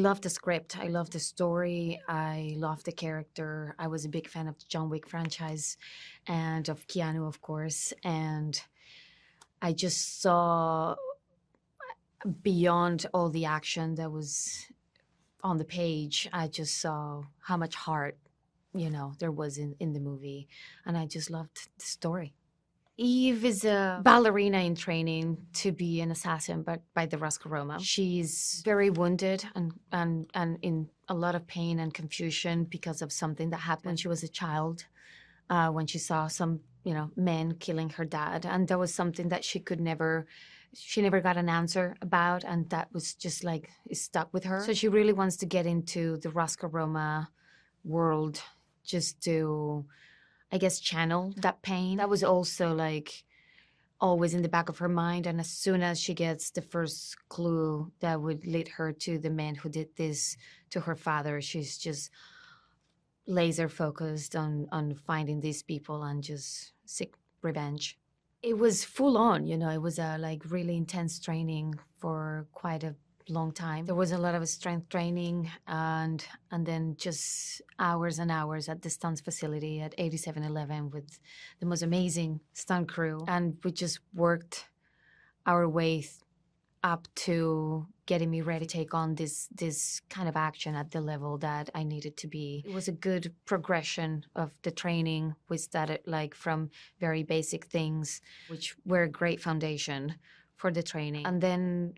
love the script. I love the story. I love the character. I was a big fan of the John Wick franchise and of Keanu, of course. And I just saw beyond all the action that was on the page, I just saw how much heart, there was in the movie. And I just loved the story. Eve is a ballerina in training to be an assassin, but by the Roma. She's very wounded and in a lot of pain and confusion because of something that happened when she was a child, when she saw some, men killing her dad. And that was something that she never got an answer about, and that was just like, it stuck with her. So she really wants to get into the Roma world just to, I guess, channel that pain. That was also like always in the back of her mind. And as soon as she gets the first clue that would lead her to the man who did this to her father, she's just laser focused on finding these people and just seek revenge. It was full on, it was a like really intense training for quite a long time. There was a lot of strength training and then just hours and hours at the stunts facility at 8711 with the most amazing stunt crew. And we just worked our way up to getting me ready to take on this kind of action at the level that I needed to be. It was a good progression of the training. We started like from very basic things, which were a great foundation for the training. And then,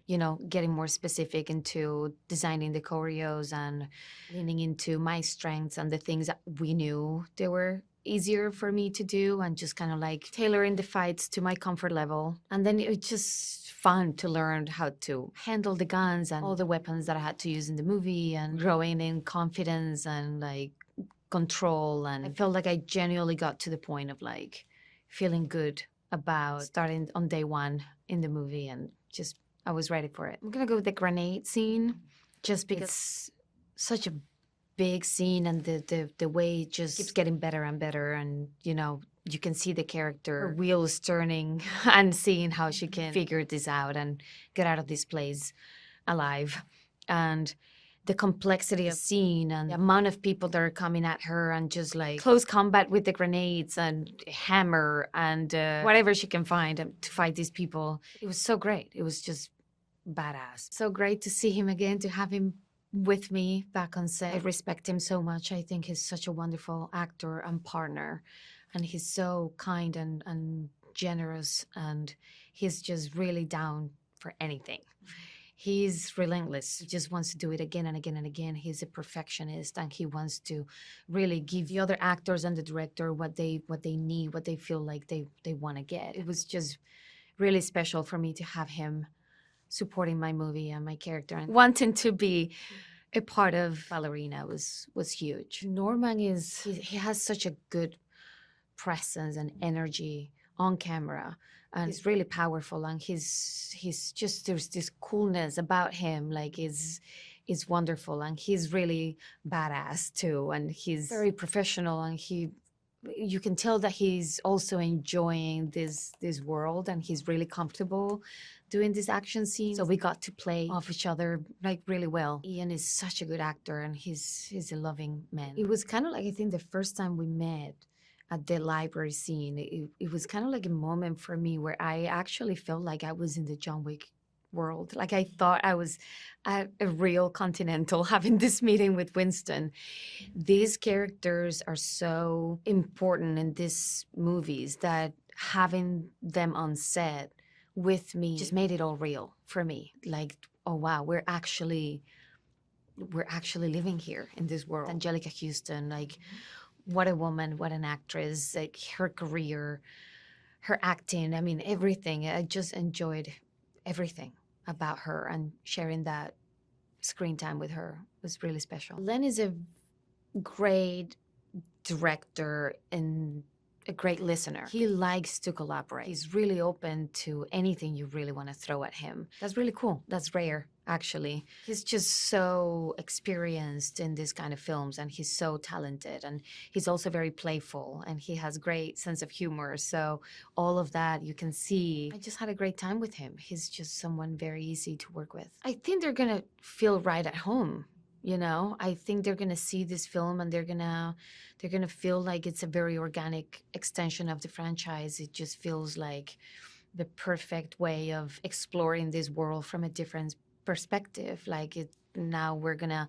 getting more specific into designing the choreos and leaning into my strengths and the things that we knew they were easier for me to do, and just kind of like tailoring the fights to my comfort level. And then it was just fun to learn how to handle the guns and all the weapons that I had to use in the movie, and growing in confidence and like control. And I felt like I genuinely got to the point of like feeling good about starting on day one in the movie, and just I was ready for it. I'm gonna go with the grenade scene just because it's such a big scene, and the way it just keeps getting better and better, and you can see the character, her wheels turning and seeing how she can figure this out and get out of this place alive. And the complexity of the scene and the amount of people that are coming at her, and just like close combat with the grenades and hammer and whatever she can find to fight these people. It was so great. It was just badass. So great to see him again, to have him with me back on set. I respect him so much. I think he's such a wonderful actor and partner, and he's so kind and generous, and he's just really down for anything. He's relentless. He just wants to do it again and again and again. He's a perfectionist, and he wants to really give the other actors and the director what they need, what they feel like they want to get. It was just really special for me to have him supporting my movie and my character, and wanting to be a part of Ballerina was huge. Norman he has such a good presence and energy on camera, and he's really powerful, and he's just, there's this coolness about him, like is wonderful, and he's really badass too, and he's very professional, and you can tell that he's also enjoying this world, and he's really comfortable doing this action scene. So we got to play off each other like really well. Ian is such a good actor, and he's a loving man. It was kind of like, I think the first time we met at the library scene, it was kind of like a moment for me where I actually felt like I was in the John Wick world. Like I thought I was at a real Continental having this meeting with Winston. These characters are so important in these movies that having them on set with me just made it all real for me. Like, oh wow, we're actually living here in this world. Angelica Houston, like, what a woman, what an actress, like her career, her acting, I mean, everything. I just enjoyed everything about her, and sharing that screen time with her was really special. Len is a great director and a great listener. He likes to collaborate. He's really open to anything you really want to throw at him. That's really cool. That's rare, actually. He's just so experienced in this kind of films, and he's so talented, and he's also very playful, and he has great sense of humor. So all of that you can see. I just had a great time with him. He's just someone very easy to work with. I think they're gonna feel right at home You know, I think they're gonna see this film and they're gonna feel like it's a very organic extension of the franchise. It just feels like the perfect way of exploring this world from a different perspective. Like it now we're gonna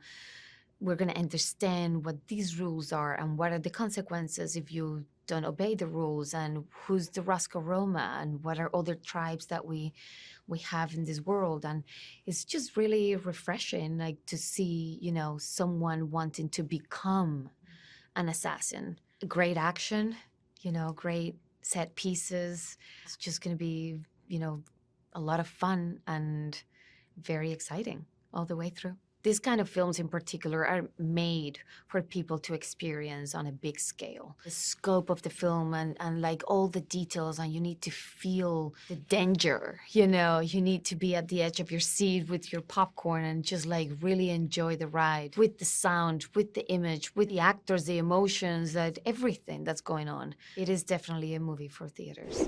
understand what these rules are and what are the consequences if you don't obey the rules, and who's the Roscoe Roma and what are other tribes that we have in this world. And it's just really refreshing, like to see, someone wanting to become an assassin. Great action, great set pieces. It's just going to be, a lot of fun and very exciting all the way through. These kind of films in particular are made for people to experience on a big scale. The scope of the film and like all the details, and you need to feel the danger, you need to be at the edge of your seat with your popcorn and just like really enjoy the ride with the sound, with the image, with the actors, the emotions, that everything that's going on. It is definitely a movie for theaters.